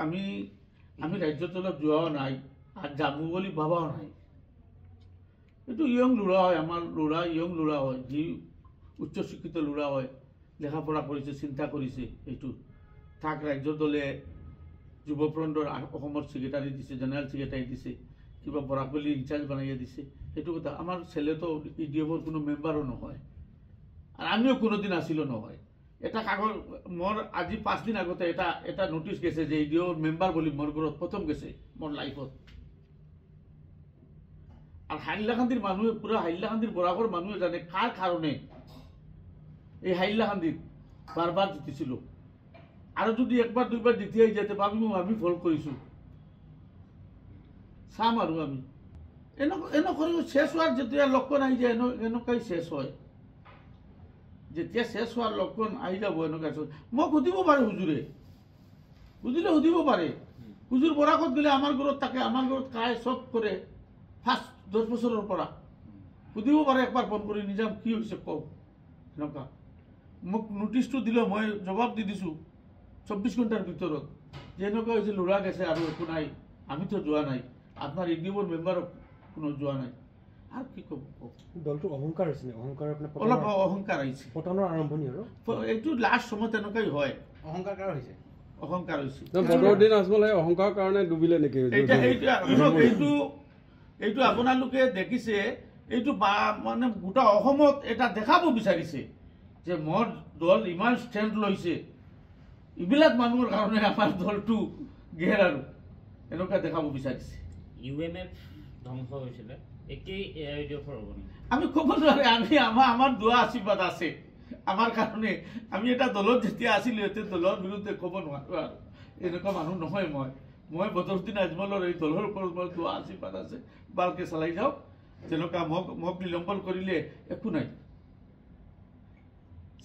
আমি আমি ৰাজ্য দলত যোৱাও নাই আৰ যাবো বলে ভাবাও নাই। এইটো ইয়ং ল'ৰা হয়, আমাৰ ল'ৰা ইয়ং ল'ৰা হয়, যি উচ্চ শিক্ষিত ল'ৰা হয়, লেখাপঢ়া কৰিছে, চিন্তা কৰিছে। এইটো তাক ৰাজ্য দলে যুৱ ফ্ৰণ্টৰ অসমৰ ছেক্ৰেটাৰী দিছে, জেনেৰেল ছেক্ৰেটাৰী দিছে, কিবা বৰাকলি ইনচাৰ্জ বনাই দিছে। সেইটো কথা আমাৰ ছেলেতো EDF-ৰ কোনো মেম্বাৰো নহয়, আর আমিও কোনোদিন আসিলো নহয়। এটা কাগজ মোর আজি 5 দিন আগতে এটা নোটিশ গেছে যে EDF-র মেম্বার বলি মোর ঘরত প্রথম গেছে মোর লাইফত। আর হাইলাকান্দির মানুষ, পুরো হাইলাকান্দির বরাবর মানুষ জানে কার কারণে এই হাইলাকান্দির বারবার জিতেছিল। আর যদি একবার দুইবার জিতিয়ে যেতে পারবো আমি ফল করেছো চাম আর আমি এনেকৰি শেষ হওয়ার যেতিয়া লক্ষণ আহি যায় এনেকাই শেষ হয়। যেতিয়া শেষ হওয়ার লক্ষণ আহি যাব এনেকা মোক সুধিব পাৰে হুজুৰে, বুঝলে সুধিব পাৰে। হুজুৰ বৰাকত গেলে আমাৰ ঘৰত থাকে, আমাৰ ঘৰত খায় সব কৰে ফাৰ্স্ট 10 বছৰেৰ পৰা সুধিব পাৰে একবার ফোন করে নিজাম কি হয়েছে কও। এনেকা মোক নোটিশটো দিলে মই জবাব দি দিছো 24 ঘণ্টার ভিতরত যে এনেকা হয়েছে, ল'ৰা গেছে আৰ একো নাই, আমি তো যোৱা নাই, আপনাৰ EDF-ৰ মেম্বাৰও কোনো যোৱা নাই। আৰ কি কব, দলটো অহংকাৰ হৈছে, অহংকাৰ আপনাৰ অলপ অহংকাৰ আহিছে, পতনৰ আৰম্ভণি আৰু এইটো লাষ্ট সময়ত এনেকাই হয়। অহংকাৰ কাৰ হৈছে? অহংকাৰ হৈছে। বদৰুদ্দিন আজমলে অহংকাৰৰ কাৰণে ডুবিলে নেকি? এইটো আপোনালোকে দেখিছে, এইটো মানে গোটা অসমত এটা দেখাব বিচাৰিছে যে মোৰ দল ইমান ষ্ট্ৰেংথ লৈছে, এইবিলাক মানুহৰ কাৰণে আমাৰ দলটো গেৰ আৰু এনেকুৱা দেখাব বিচাৰিছে। UMF ধ্বংস হৈছিলে, একেই AIDF-ৰ হ'ব নেকি? আমি ক'ব নোৱাৰে, আমাৰ দোৱা আশীৰ্বাদ আছে আমাৰ কাৰণে। আমি এটা দলত যেতিয়া আছিলো এতিয়া দলৰ বিৰুদ্ধে ক'ব নোৱাৰো আৰু এনেকুৱা মানুহ নহয়। মই বদৰুদ্দিন আজমলৰ এই দলৰ ওপৰত মোৰ দোৱা আশীৰ্বাদ আছে, ভালকে চলাই যাওক। যেনেকুৱা মোক নিলম্বন কৰিলে একো নাই,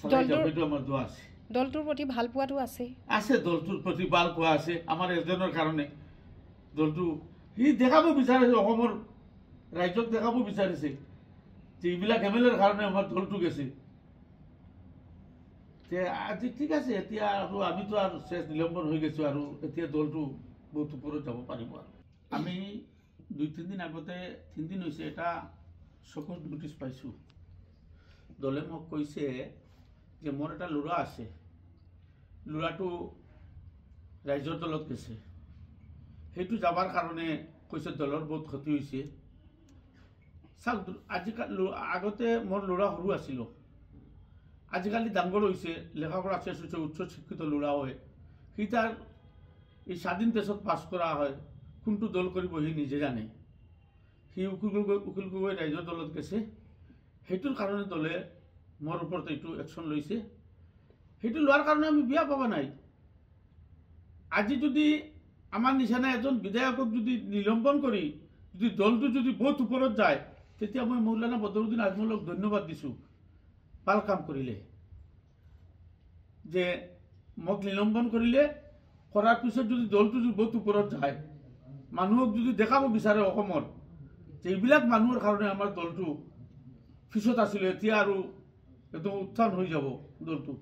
চলাই যাওক, সেইটো আমাৰ দোৱা আছে। দলটোৰ প্ৰতি ভাল পোৱাটো আছে, দলটোৰ প্ৰতি ভাল পোৱা আছে আমাৰ এজনৰ কাৰণে। দলটো সি দেখাব বিচাৰিছে, অসমৰ ৰাজ্যক দেখাব বিচাৰিছে যে এইবিলাক MLA-ৰ কাৰণে আমাৰ দলটো গেছে। আজি ঠিক আছে, এতিয়া আৰু আমিতো আৰু শেষ নিলম্বন হৈ গেছো আৰু এতিয়া দলটো বহুত ওপৰত যাব পাৰিব। আৰু আমি 2-3 দিন আগতে 3 দিন হৈছে এটা চকুত নোটিছ পাইছো। দলে মোক কৈছে যে মোৰ এটা ল'ৰা আছে, ল'ৰাটো ৰাজ্যৰ দলত গেছে, সেইটো যাবাৰ কাৰণে কৈছে দলৰ বহুত ক্ষতি হৈছে। চাওক, আজিকালি আগতে মোৰ ল'ৰা সৰু আছিল, আজিকালি ডাঙৰ হৈছে, লেখাপঢ়া শেষ হৈছে, উচ্চ শিক্ষিত ল'ৰা হয়। সি তাৰ এই স্বাধীন দেশত পাছ কৰা হয়, কোনটো দল কৰিব সি নিজে জানে। সি উকিল গগৈ ৰাজ্যৰ দলত গেছে, সেইটোৰ কাৰণে দলে মোৰ ওপৰত এইটো একশ্যন লৈছে। সেইটো লোৱাৰ কাৰণে আমি বিয়া পাবা নাই। আজি যদি আমাৰ নিশানা এজন বিধায়কক যদি নিলম্বন কৰি যদি দলটো যদি বহুত ওপৰত যায়, তেতিয়া মই মৌলানা বদৰুদ্দিন আজমলক ধন্যবাদ দিছো, ভাল কাম কৰিলে। যে মোক নিলম্বন কৰিলে, কৰাৰ পিছত যদি দলটো যদি বহুত ওপৰত যায়, মানুহক যদি দেখাব বিচাৰে অসমৰ যে এইবিলাক মানুহৰ কাৰণে আমাৰ দলটো পিছত আছিল, এতিয়া আৰু একদম উত্থান হৈ যাব দলটো,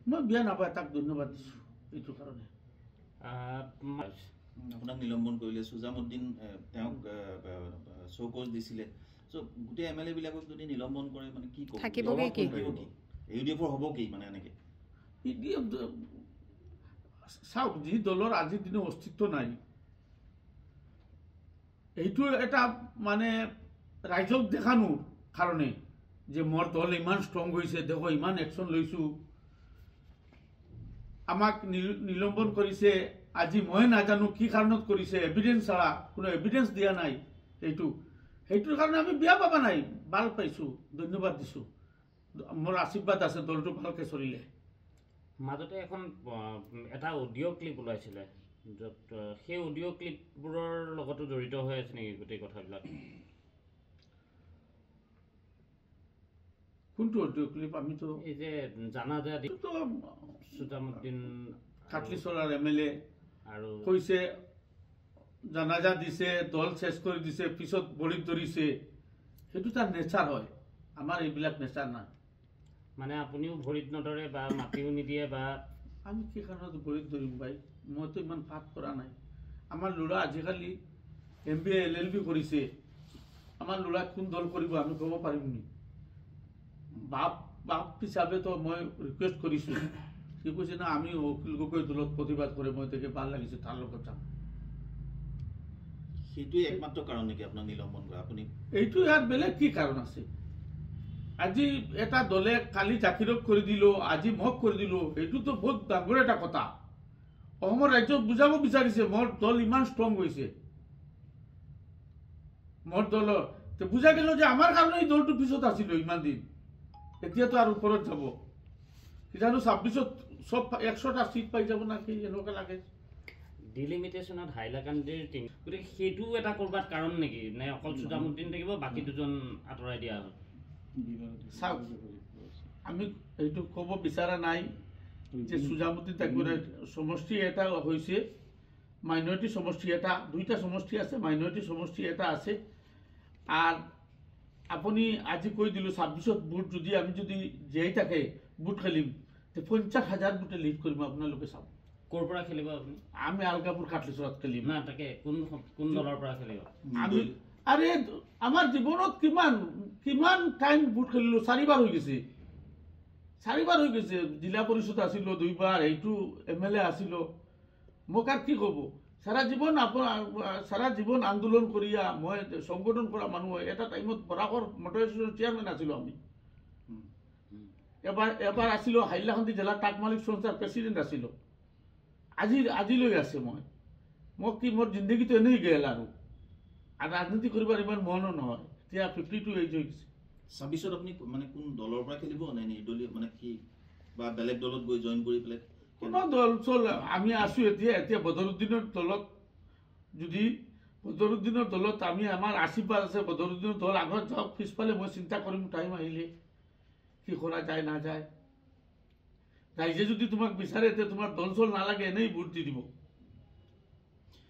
মই বিয়া নাপায় তাক ধন্যবাদ দিছো এইটো কাৰণে। আপোনাক নিলম্বন কৰিলে, সুজামুদ্দিন তেওঁক চৌকজ দিছিলে, চ' গোটেই MLA বিলাকক যদি নিলম্বন কৰে মানে কি ক'ব? থাকিবগে কি? AUDF-ৰ হ'ব কি মানে এনেকে? চাওক, যি দলৰ আজিৰ দিনে অস্তিত্ব নাই, এইটো এটা মানে ৰাইজক দেখানোৰ কাৰণে যে মোৰ দল ইমান ষ্ট্ৰং হৈছে, দেখো ইমান একশ্যন লৈছো, আমাক নিলম্বন কৰিছে। আজি মই নাজানো কি কাৰণত কৰিছে, এভিডেন্স ছাড়া, কোনো এভিডেন্স দিয়া নাই। সেইটোৰ কাৰণে আমি বিয়া পাবা নাই, ভাল পাইছো, ধন্যবাদ দিছো, মোৰ আশীৰ্বাদ আছে দলটো ভালকে চলিলে। মাজতে এখন এটা অডিঅ' ক্লিপ ওলাইছিলে, য'ত সেই অডিঅ' ক্লিপবোৰৰ লগতো জড়িত হৈ আছে নেকি গোটেই কথাবিলাক? কোনটো অডিঅ' ক্লিপ? আমিতো এই যে জানাজা সুজামুদ্দিন কাটলিচৰাৰ MLA আৰু কৈছে জানাজা দিছে, দল শেষ কৰি দিছে, পিছত বলিত ধৰিছে, সেইটো তাৰ নেচাৰ হয়, আমাৰ এইবিলাক নেচাৰ নাই। মানে আপুনিও ভৰিত নধৰে বা মাতিও নিদিয়ে, বা আমি কি কাৰণত ভৰিত ধৰিম ভাই? মইতো ইমান পাপ কৰা নাই। আমাৰ ল'ৰা আজিকালি MBA LLB কৰিছে, আমাৰ ল'ৰাক কোন দল কৰিব আমি ক'ব পাৰিম নি? বাপ হিচাপেতো মই ৰিকুৱেষ্ট কৰিছোঁ, সি কৈছে না আমি অখিল গগৈ দলত প্ৰতিবাদ কৰে, মই তাকে ভাল লাগিছে তাৰ লগত যাম। সেইটোৱে একমাত্ৰ কাৰণ নেকি আপোনাক নিলম্বন কৰা? আপুনি এইটো ইয়াত বেলেগ কি কাৰণ আছে? আজি এটা দলে কালি জাকিৰক কৰি দিলো, আজি মোক কৰি দিলো, এইটোতো বহুত ডাঙৰ এটা কথা। অসমৰ ৰাজ্যক বুজাব বিচাৰিছে মোৰ দল ইমান ষ্ট্ৰং হৈছে, মোৰ দলৰ বুজা গেল যে আমাৰ কাৰণে এই দলটো পিছত আছিল ইমান দিন, এতিয়াতো আৰু ওপৰত যাব। কিজানো 26ত সব 100টা চিট পাই যাব নাকি এনেকুৱা লাগে। ডিলিমিটেশ্যনত হাইলাকান্দিৰ টিম, গতিকে সেইটো এটা ক'ৰবাত কাৰণ নেকি, নে অকল সুজামুদ্দিন থাকিব বাকী দুজন আঁতৰাই দিয়া হ'ল? চাওক, আমি এইটো ক'ব বিচৰা নাই যে সুজামুদ্দিন থাকিব। সমষ্টি এটা হৈছে, মাইনৰিটি সমষ্টি এটা, দুইটা সমষ্টি আছে, মাইনৰিটি সমষ্টি এটা আছে। আর আপুনি আজি কৈ দিলোঁ 26ত বুট যদি আমি যদি জীয়াই থাকে বুট খেলিম, 50,000 বুটে লিড কৰিম, আপোনালোকে চাব। ক'ৰ পৰা খেলিব আপুনি? আমি আলগাপুৰ কাটলিচৰত খেলিম। না তাকে কোন দলৰ পৰা খেলিব? আমি আৰে আমাৰ জীবনত কিমান টাইম বুট খেলিলো, 4বাৰ হৈ গৈছে, 4বাৰ হৈ গৈছে। জিলা পৰিষদ আসিল 2বাৰ, এইটো MLA আসিল। মোক আর কি কব? সারা জীবন আন্দোলন করিয়া মই সংগঠন করা মানুষ, এটা টাইমত বরাকর মোটর চেয়ারম্যান আসিল আমি। এবার আসিল হাইলাকান্দি জেলা ট্রাক মালিক সংস্থার প্রেসিডেন্ট আসিল, আজিলৈ আছে। মোক কি মোর জিন্দগিটো এনেই গেল আর রাজনীতি করবার ইমান মনো নহয়। এতিয়া 52 এজ হৈ গৈছে। 26ত আপুনি মানে কোন দলৰ পৰা খেলিব নে নিৰ্দলীয় মানে কি বা বেলেগ দলত গৈ জইন কৰি পেলাই? কোনো দল চল আমি আছো এতিয়া বদৰুদ্দিনৰ দলত। যদি বদৰুদ্দিনৰ দলত আমি আমাৰ আশীৰ্বাদ আছে, বদৰুদ্দিনৰ দল আগত যাওক, পিছফালে মই চিন্তা কৰিম টাইম আহিলে কি কৰা যায় না যায়। ৰাইজে যদি তোমাক বিচাৰে তে তোমাৰ দল চল নালাগে, এনেই ভোট দি দিব।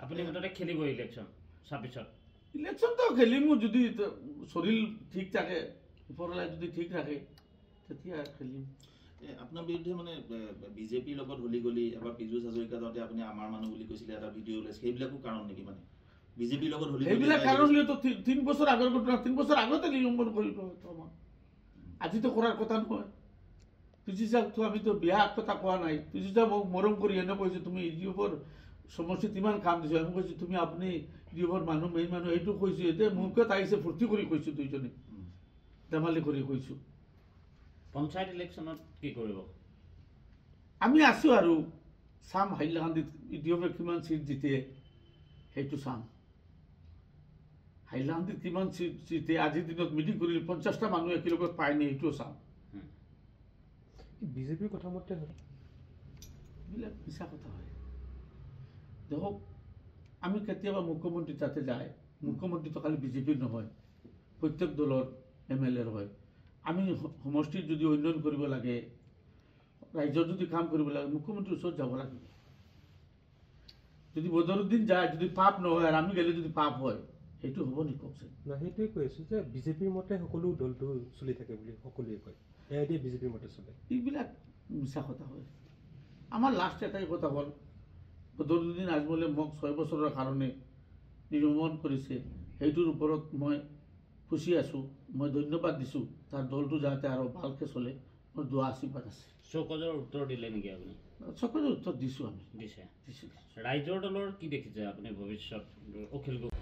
আপুনি মুঠতে খেলিব ইলেকশ্যন 26ত? ইলেকশ্যনটো খেলিমো যদি শৰীৰ ঠিক থাকে, ওপৰলাই যদি ঠিক ৰাখে তেতিয়া খেলিম। আপোনাৰ বিৰুদ্ধে মানে বিজেপিৰ লগত হলি গলি, এবাৰ পীযুষ হাজৰিকা যাওঁতে আপুনি আমাৰ মানুহ বুলি কৈছিলে, এটা ভিডিঅ' ওলাইছে, সেইবিলাকো কাৰণ নেকি? মানে বিজেপিৰ লগত হলি সেইবিলাক কাৰণ হলেতো 3 বছৰ আগৰ ঘটনা, 3 বছৰ আগতে নিলম্বন কৰিলো। আজিতো কৰাৰ কথা নহয়। পীযুষক আমিতো বিয়া কথা কোৱা নাই। পীযুষে মোক মৰম কৰি এনে কৈছে, তুমি ইউটিউবৰ সমষ্টিত ইমান কাম দিছো। আমি কৈছো তুমি আপুনি ইউটিউবৰ মানুহ, মেইন মানুহ, এইটো কৈছো। এতিয়া মুখত আহিছে, ফূৰ্তি কৰি কৈছো, দুইজনে ধেমালি কৰি কৈছো। পঞ্চায়ত ইলেকশ্যনত কি কৰিব? আমি আছো আৰু চাম হাইলাকান্দিত ইউটিউবে কিমান চিট জিতে, সেইটো চাম। হাইলাকান্দিত কিমান চিট জিতে, আজিৰ দিনত মিটিং কৰিলে 50টা মানুহ একেলগত পায়নি, সেইটোও চাম। বিজেপিৰ কথা মতে এইবিলাক মিছা কথা হয়। দেখক, আমি কেতিয়াবা মুখ্যমন্ত্ৰী তাতে যায়, মুখ্যমন্ত্ৰীটো খালি বিজেপিৰ নহয়, প্ৰত্যেক দলৰ MLA হয়। আমি সমষ্টিত যদি উন্নয়ন কৰিব লাগে, ৰাজ্যৰ যদি কাম কৰিব লাগে, মুখ্যমন্ত্ৰীৰ ওচৰত যাব লাগিব। যদি বদৰুদ্দিন যায়, যদি পাপ নহয়, আৰু আমি গেলে যদি পাপ হয়, সেইটো হ'ব নেকি কওকচোন? না, সেইটোৱে কৈ আছো যে বিজেপিৰ মতে সকলো দলটো চলি থাকে বুলি সকলোৱে কয়, এয়াই বিজেপিৰ মতে চলে। এইবিলাক মিছা কথা হয়। আমাৰ লাষ্ট এটাই কথা হ'ল, বদৰুদ্দিন আজমলে মোক 6 বছৰৰ কাৰণে নিলম্বন কৰিছে, সেইটোৰ ওপৰত মই খুচি আছো, মই ধন্যবাদ দিছোঁ। তাৰ দলটো যাতে আৰু ভালকে চলে, মোৰ দোৱা আশীৰ্বাদ আছে। চৌকজৰ উত্তৰ দিলে নেকি আপুনি? সকলো উত্তৰ দিছোঁ আমি। দিছে। দিছোঁ। ৰাইজৰ দলৰ কি দেখিছে আপুনি ভৱিষ্যত? অখিল গগৈ